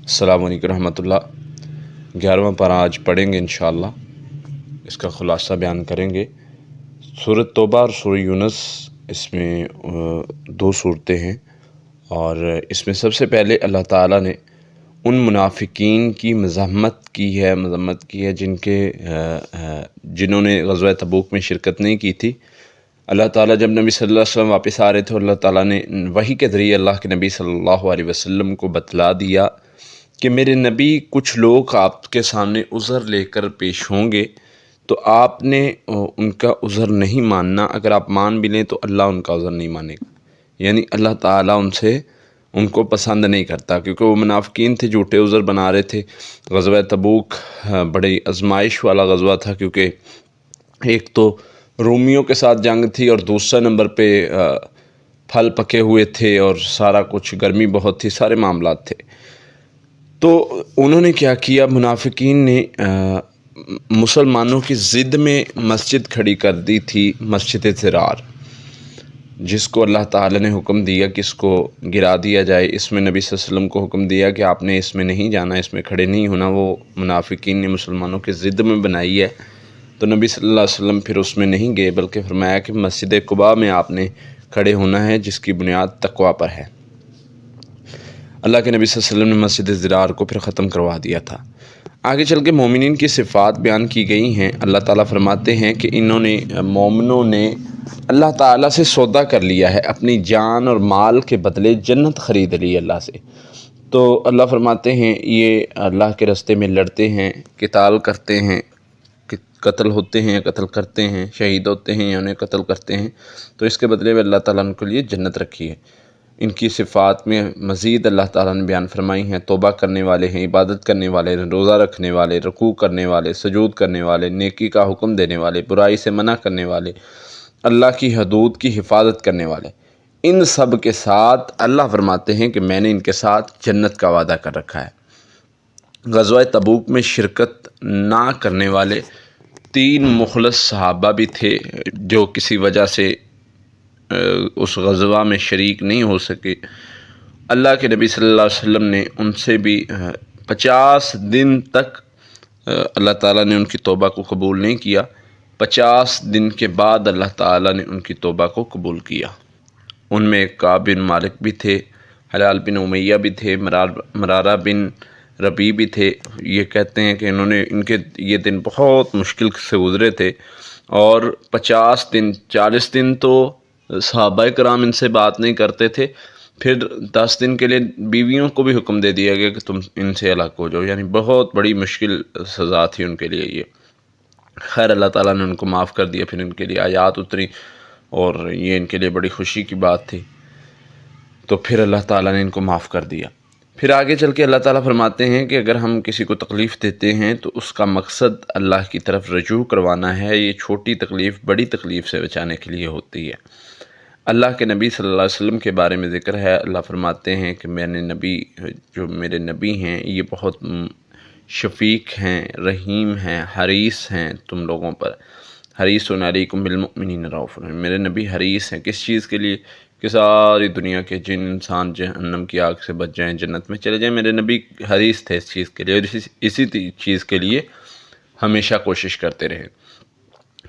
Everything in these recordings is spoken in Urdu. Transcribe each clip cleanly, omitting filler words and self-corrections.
السلام علیکم رحمۃ اللہ۔ 11واں پارہ آج پڑھیں گے انشاءاللہ، اس کا خلاصہ بیان کریں گے۔ سورۃ توبہ اور سورۃ یونس، اس میں دو صورتیں ہیں، اور اس میں سب سے پہلے اللہ تعالیٰ نے ان منافقین کی مذمت کی ہے جنہوں نے غزوہ تبوک میں شرکت نہیں کی تھی۔ اللہ تعالیٰ جب نبی صلی اللہ علیہ وسلم واپس آ رہے تھے، اللہ تعالیٰ نے وحی کے ذریعے اللہ کے نبی صلی اللہ علیہ وسلم کو بتلا دیا کہ میرے نبی کچھ لوگ آپ کے سامنے عذر لے کر پیش ہوں گے، تو آپ نے ان کا عذر نہیں ماننا۔ اگر آپ مان بھی لیں تو اللہ ان کا عذر نہیں مانے گا، یعنی اللہ تعالیٰ ان کو پسند نہیں کرتا، کیونکہ وہ منافقین تھے، جھوٹے عذر بنا رہے تھے۔ غزوہ تبوک بڑی آزمائش والا غزوہ تھا، کیونکہ ایک تو رومیوں کے ساتھ جنگ تھی، اور دوسرے نمبر پہ پھل پکے ہوئے تھے، اور سارا کچھ گرمی بہت تھی، سارے معاملات تھے۔ تو انہوں نے کیا کیا، منافقین نے مسلمانوں کی ضد میں مسجد کھڑی کر دی تھی، مسجد ضرار، جس کو اللہ تعالیٰ نے حکم دیا کہ اس کو گرا دیا جائے۔ اس میں نبی صلی اللہ علیہ وسلم کو حکم دیا کہ آپ نے اس میں نہیں جانا، اس میں کھڑے نہیں ہونا۔ وہ منافقین نے مسلمانوں کی ضد میں بنائی ہے، تو نبی صلی اللہ علیہ وسلم پھر اس میں نہیں گئے، بلکہ فرمایا کہ مسجد قباء میں آپ نے کھڑے ہونا ہے، جس کی بنیاد تقویٰ پر ہے۔ اللہ کے نبی صلی اللہ علیہ وسلم نے مسجد ضرار کو پھر ختم کروا دیا تھا۔ آگے چل کے مومنین کی صفات بیان کی گئی ہیں۔ اللہ تعالیٰ فرماتے ہیں کہ مومنوں نے اللہ تعالیٰ سے سودا کر لیا ہے، اپنی جان اور مال کے بدلے جنت خرید لی اللہ سے۔ تو اللہ فرماتے ہیں یہ اللہ کے راستے میں لڑتے ہیں، قتال کرتے ہیں، قتل ہوتے ہیں یا قتل کرتے ہیں، شہید ہوتے ہیں یا انہیں قتل کرتے ہیں، تو اس کے بدلے میں اللہ تعالیٰ ان کے لیے جنت رکھی ہے۔ ان کی صفات میں مزید اللہ تعالیٰ نے بیان فرمائی ہیں: توبہ کرنے والے ہیں، عبادت کرنے والے، روزہ رکھنے والے، رکوع کرنے والے، سجود کرنے والے، نیکی کا حکم دینے والے، برائی سے منع کرنے والے، اللہ کی حدود کی حفاظت کرنے والے۔ ان سب کے ساتھ اللہ فرماتے ہیں کہ میں نے ان کے ساتھ جنت کا وعدہ کر رکھا ہے۔ غزوہ تبوک میں شرکت نہ کرنے والے 3 مخلص صحابہ بھی تھے، جو کسی وجہ سے اس غزوہ میں شریک نہیں ہو سکے۔ اللہ کے نبی صلی اللہ علیہ وسلم نے ان سے بھی 50 دن تک اللہ تعالیٰ نے ان کی توبہ کو قبول نہیں کیا۔ 50 دن کے بعد اللہ تعالیٰ نے ان کی توبہ کو قبول کیا۔ ان میں کعب بن مالک بھی تھے، ہلال بن امیہ بھی تھے، مرارہ بن ربیع بھی تھے۔ یہ کہتے ہیں کہ ان کے یہ دن بہت مشکل سے گزرے تھے، اور 50 دن 40 دن تو صحابہ کرام ان سے بات نہیں کرتے تھے۔ پھر 10 دن کے لیے بیویوں کو بھی حکم دے دیا گیا کہ تم ان سے الگ ہو جاؤ، یعنی بہت بڑی مشکل سزا تھی ان کے لیے یہ۔ خیر اللہ تعالیٰ نے ان کو معاف کر دیا، پھر ان کے لیے آیات اتری، اور یہ ان کے لیے بڑی خوشی کی بات تھی، تو پھر اللہ تعالیٰ نے ان کو معاف کر دیا۔ پھر آگے چل کے اللہ تعالیٰ فرماتے ہیں کہ اگر ہم کسی کو تکلیف دیتے ہیں تو اس کا مقصد اللہ کی طرف رجوع کروانا ہے۔ یہ چھوٹی تکلیف بڑی تکلیف سے بچانے کے لیے ہوتی ہے۔ اللہ کے نبی صلی اللہ علیہ وسلم کے بارے میں ذکر ہے، اللہ فرماتے ہیں کہ جو میرے نبی ہیں یہ بہت شفیق ہیں، رحیم ہیں، حریص ہیں تم لوگوں پر۔ حریص علیکم بالمؤمنین رؤوف رحیم۔ میرے نبی حریص ہیں کس چیز کے لیے؟ کہ ساری دنیا کے جن انسان جہنم کی آگ سے بچ جائیں، جنت میں چلے جائیں۔ میرے نبی حریص تھے اس چیز کے لیے، اور اسی چیز کے لیے ہمیشہ کوشش کرتے رہے۔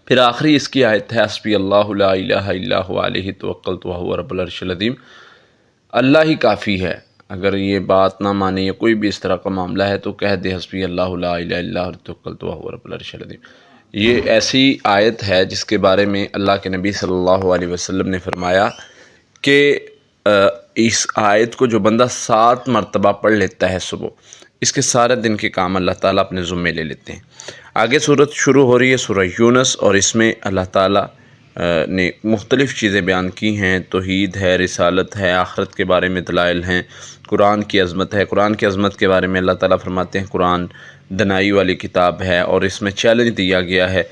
پھر آخری اس کی آیت ہے: حسبی اللہ لا الہ الا هو علیہ توکلت وہو رب العرش العظیم۔ اللہ ہی کافی ہے۔ اگر یہ بات نہ مانے یا کوئی بھی اس طرح کا معاملہ ہے تو کہہ دے حسبی اللہ لا الہ الا هو توکلت وہو رب العرش العظیم۔ یہ ایسی آیت ہے جس کے بارے میں اللہ کے نبی صلی اللہ علیہ وسلم نے فرمایا کہ اس آیت کو جو بندہ 7 مرتبہ پڑھ لیتا ہے صبح، اس کے سارے دن کے کام اللہ تعالیٰ اپنے ذمے لے لیتے ہیں۔ آگے صورت شروع ہو رہی ہے سورہ یونس، اور اس میں اللہ تعالیٰ نے مختلف چیزیں بیان کی ہیں۔ توحید ہے، رسالت ہے، آخرت کے بارے میں دلائل ہیں، قرآن کی عظمت ہے۔ قرآن کی عظمت کے بارے میں اللہ تعالیٰ فرماتے ہیں قرآن دنائی والی کتاب ہے، اور اس میں چیلنج دیا گیا ہے۔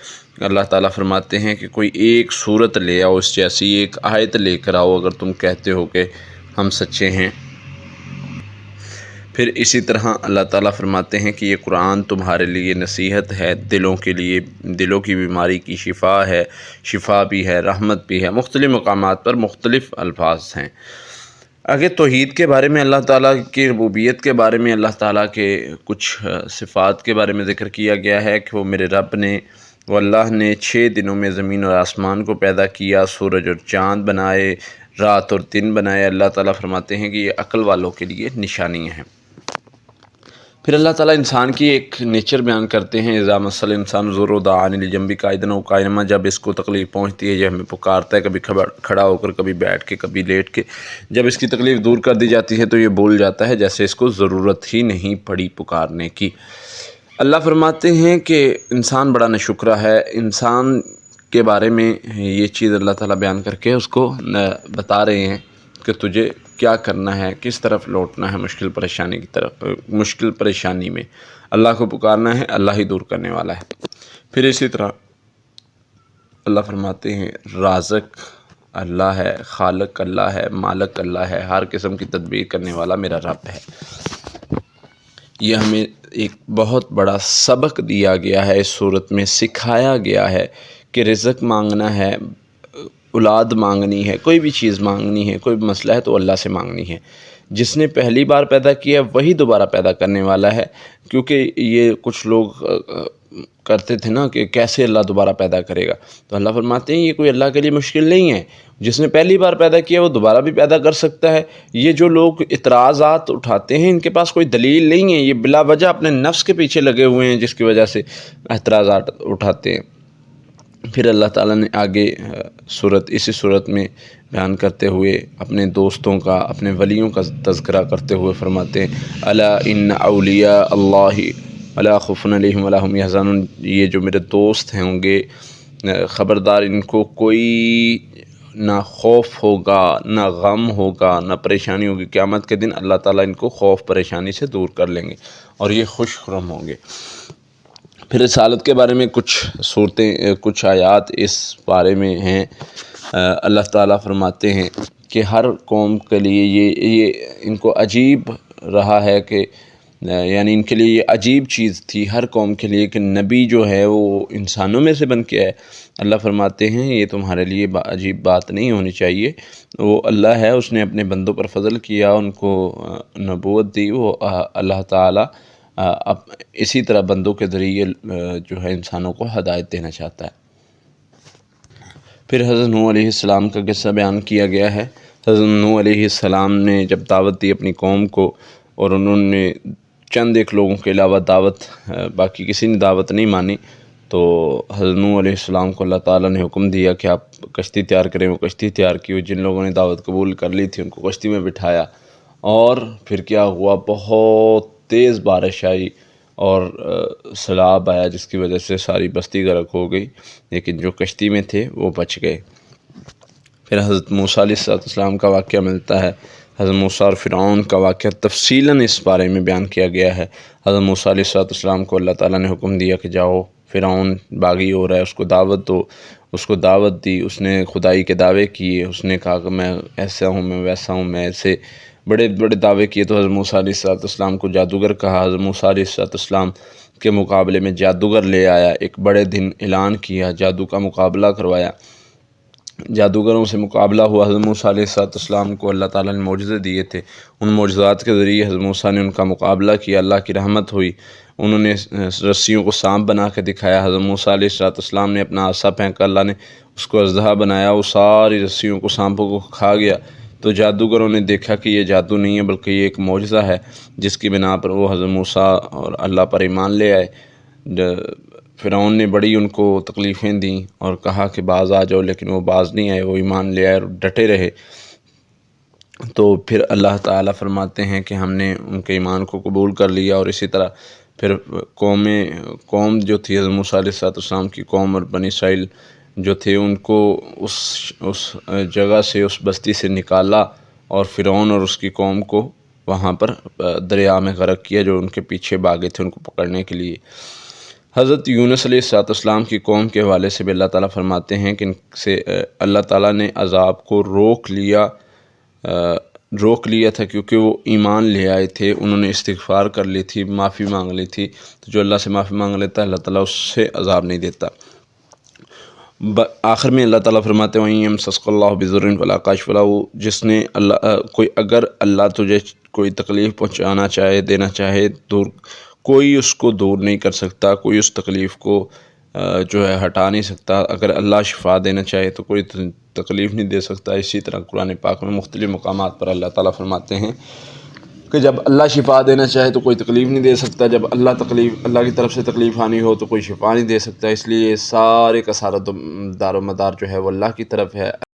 اللہ تعالیٰ فرماتے ہیں کہ کوئی ایک صورت لے آؤ، اس جیسی ایک آیت لے کر آؤ اگر تم کہتے ہو کہ ہم سچے ہیں۔ پھر اسی طرح اللہ تعالیٰ فرماتے ہیں کہ یہ قرآن تمہارے لیے نصیحت ہے، دلوں کے لیے، دلوں کی بیماری کی شفا ہے، شفا بھی ہے، رحمت بھی ہے۔ مختلف مقامات پر مختلف الفاظ ہیں۔ آگے توحید کے بارے میں اللہ تعالیٰ کی ربوبیت کے بارے میں اللہ تعالیٰ کے کچھ صفات کے بارے میں ذکر کیا گیا ہے کہ وہ میرے رب نے، وہ اللہ نے 6 دنوں میں زمین اور آسمان کو پیدا کیا، سورج اور چاند بنائے، رات اور دن بنائے۔ اللہ تعالیٰ فرماتے ہیں کہ یہ عقل والوں کے لیے نشانیاں ہیں۔ پھر اللہ تعالیٰ انسان کی ایک نیچر بیان کرتے ہیں، اذا مس الانسان ضر دعانی لجنبہ قاعدا و قائما، جب اس کو تکلیف پہنچتی ہے یہ ہمیں پکارتا ہے، کبھی کھڑا ہو کر، کبھی بیٹھ کے، کبھی لیٹ کے۔ جب اس کی تکلیف دور کر دی جاتی ہے تو یہ بھول جاتا ہے جیسے اس کو ضرورت ہی نہیں پڑی پکارنے کی۔ اللہ فرماتے ہیں کہ انسان بڑا ناشکرا ہے۔ انسان کے بارے میں یہ چیز اللہ تعالیٰ بیان کر کے اس کو بتا رہے ہیں کہ تجھے کیا کرنا ہے، کس طرف لوٹنا ہے مشکل پریشانی کی طرف، مشکل پریشانی میں اللہ کو پکارنا ہے، اللہ ہی دور کرنے والا ہے۔ پھر اسی طرح اللہ فرماتے ہیں رازق اللہ ہے، خالق اللہ ہے، مالک اللہ ہے، ہر قسم کی تدبیر کرنے والا میرا رب ہے۔ یہ ہمیں ایک بہت بڑا سبق دیا گیا ہے، اس صورت میں سکھایا گیا ہے کہ رزق مانگنا ہے، اولاد مانگنی ہے، کوئی بھی چیز مانگنی ہے، کوئی بھی مسئلہ ہے تو اللہ سے مانگنی ہے۔ جس نے پہلی بار پیدا کیا ہے وہی دوبارہ پیدا کرنے والا ہے، کیونکہ یہ کچھ لوگ کرتے تھے نا کہ کیسے اللہ دوبارہ پیدا کرے گا، تو اللہ فرماتے ہیں یہ کوئی اللہ کے لیے مشکل نہیں ہے، جس نے پہلی بار پیدا کیا وہ دوبارہ بھی پیدا کر سکتا ہے۔ یہ جو لوگ اعتراضات اٹھاتے ہیں ان کے پاس کوئی دلیل نہیں ہے، یہ بلا وجہ اپنے نفس کے پیچھے لگے ہوئے ہیں جس کی وجہ سے اعتراضات اٹھاتے ہیں۔ پھر اللہ تعالیٰ نے آگے اسی صورت میں بیان کرتے ہوئے اپنے دوستوں کا، اپنے ولیوں کا تذکرہ کرتے ہوئے فرماتے ہیں الا ان اولیاء اللہ لا خوف علیہم ولا هم یحزنون، یہ جو میرے دوست ہیں ہوں گے خبردار، ان کو کوئی نہ خوف ہوگا، نہ غم ہوگا، نہ پریشانی ہوگی۔ قیامت کے دن اللہ تعالیٰ ان کو خوف پریشانی سے دور کر لیں گے اور یہ خوش خرم ہوں گے۔ پھر رسالت کے بارے میں کچھ آیات اس بارے میں ہیں۔ اللہ تعالیٰ فرماتے ہیں کہ ہر قوم کے لیے یہ ان کو عجیب رہا ہے کہ یعنی ان کے لیے یہ عجیب چیز تھی ہر قوم کے لیے کہ نبی جو ہے وہ انسانوں میں سے بن کے آئے۔ اللہ فرماتے ہیں یہ تمہارے لیے عجیب بات نہیں ہونی چاہیے، وہ اللہ ہے، اس نے اپنے بندوں پر فضل کیا، ان کو نبوت دی، وہ اللہ تعالیٰ اب اسی طرح بندوں کے ذریعے جو ہے انسانوں کو ہدایت دینا چاہتا ہے۔ پھر حضرت نوح علیہ السلام کا قصہ بیان کیا گیا ہے۔ حضرت نوح علیہ السلام نے جب دعوت دی اپنی قوم کو اور انہوں نے چند ایک لوگوں کے علاوہ باقی کسی نے دعوت نہیں مانی، تو حضرت نوح علیہ السلام کو اللہ تعالیٰ نے حکم دیا کہ آپ کشتی تیار کریں۔ وہ کشتی تیار کی، جن لوگوں نے دعوت قبول کر لی تھی ان کو کشتی میں بٹھایا، اور پھر کیا ہوا، بہت تیز بارش آئی اور سیلاب آیا جس کی وجہ سے ساری بستی غرق ہو گئی، لیکن جو کشتی میں تھے وہ بچ گئے۔ پھر حضرت موسیٰ علیہ السلام کا واقعہ ملتا ہے، حضرت موسیٰ اور فرعون کا واقعہ تفصیلاً اس بارے میں بیان کیا گیا ہے۔ حضرت موسیٰ علیہ السلام کو اللہ تعالیٰ نے حکم دیا کہ جاؤ، فرعون باغی ہو رہا ہے، اس کو دعوت دو۔ اس کو دعوت دی، اس نے خدائی کے دعوے کیے، اس نے کہا کہ میں ایسا ہوں، میں ویسا ہوں، میں ایسے بڑے بڑے دعوے کیے۔ تو حضرت موسیٰ علیہ السلام کو جادوگر کہا۔ حضرت موسیٰ علیہ السلام کے مقابلے میں جادوگر لے آیا، ایک بڑے دن اعلان کیا، جادو کا مقابلہ کروایا، جادوگروں سے مقابلہ ہوا۔ حضرت موسیٰ علیہ السلام کو اللہ تعالیٰ نے معجزے دیے تھے، ان معجزات کے ذریعے حضرت موسیٰ نے ان کا مقابلہ کیا، اللہ کی رحمت ہوئی، انہوں نے رسیوں کو سانپ بنا کے دکھایا۔ حضرت موسیٰ علیہ السلام نے اپنا عصا پھینکا، اللہ نے اس کو اژدہا بنایا، وہ ساری رسیوں کو، سانپوں کو کھا گیا۔ تو جادوگروں نے دیکھا کہ یہ جادو نہیں ہے بلکہ یہ ایک معجزہ ہے، جس کی بنا پر وہ حضرت موسیٰ اور اللہ پر ایمان لے آئے۔ فرعون نے بڑی ان کو تکلیفیں دیں اور کہا کہ باز آ جاؤ، لیکن وہ باز نہیں آئے، وہ ایمان لے آئے اور ڈٹے رہے۔ تو پھر اللہ تعالیٰ فرماتے ہیں کہ ہم نے ان کے ایمان کو قبول کر لیا، اور اسی طرح پھر قوم جو تھی حضرت موسیٰ علیہ السلام کی قوم اور بنی اسرائیل جو تھے، ان کو اس جگہ سے، اس بستی سے نکالا، اور فرعون اور اس کی قوم کو وہاں پر دریا میں غرق کیا، جو ان کے پیچھے بھاگے تھے ان کو پکڑنے کے لیے۔ حضرت یونس علیہ السلام کی قوم کے حوالے سے بھی اللہ تعالیٰ فرماتے ہیں کہ ان سے اللہ تعالیٰ نے عذاب کو روک لیا تھا، کیونکہ وہ ایمان لے آئے تھے، انہوں نے استغفار کر لی تھی، معافی مانگ لی تھی۔ تو جو اللہ سے معافی مانگ لیتا ہے اللہ تعالیٰ اس سے عذاب نہیں دیتا۔ آخر میں اللہ تعالیٰ فرماتے ہیں وہیں یمسسک اللہ بضر فلا کاشف لہ، جس نے اگر اللہ تجھے کوئی تکلیف پہنچانا چاہے، دینا چاہے، کوئی اس کو دور نہیں کر سکتا، کوئی اس تکلیف کو جو ہے ہٹا نہیں سکتا۔ اگر اللہ شفا دینا چاہے تو کوئی تکلیف نہیں دے سکتا۔ اسی طرح قرآن پاک میں مختلف مقامات پر اللہ تعالیٰ فرماتے ہیں کہ جب اللہ شفا دینا چاہے تو کوئی تکلیف نہیں دے سکتا، جب اللہ کی طرف سے تکلیف آنی ہو تو کوئی شفا نہیں دے سکتا۔ اس لیے سارے کا سارا دار و مدار جو ہے وہ اللہ کی طرف ہے۔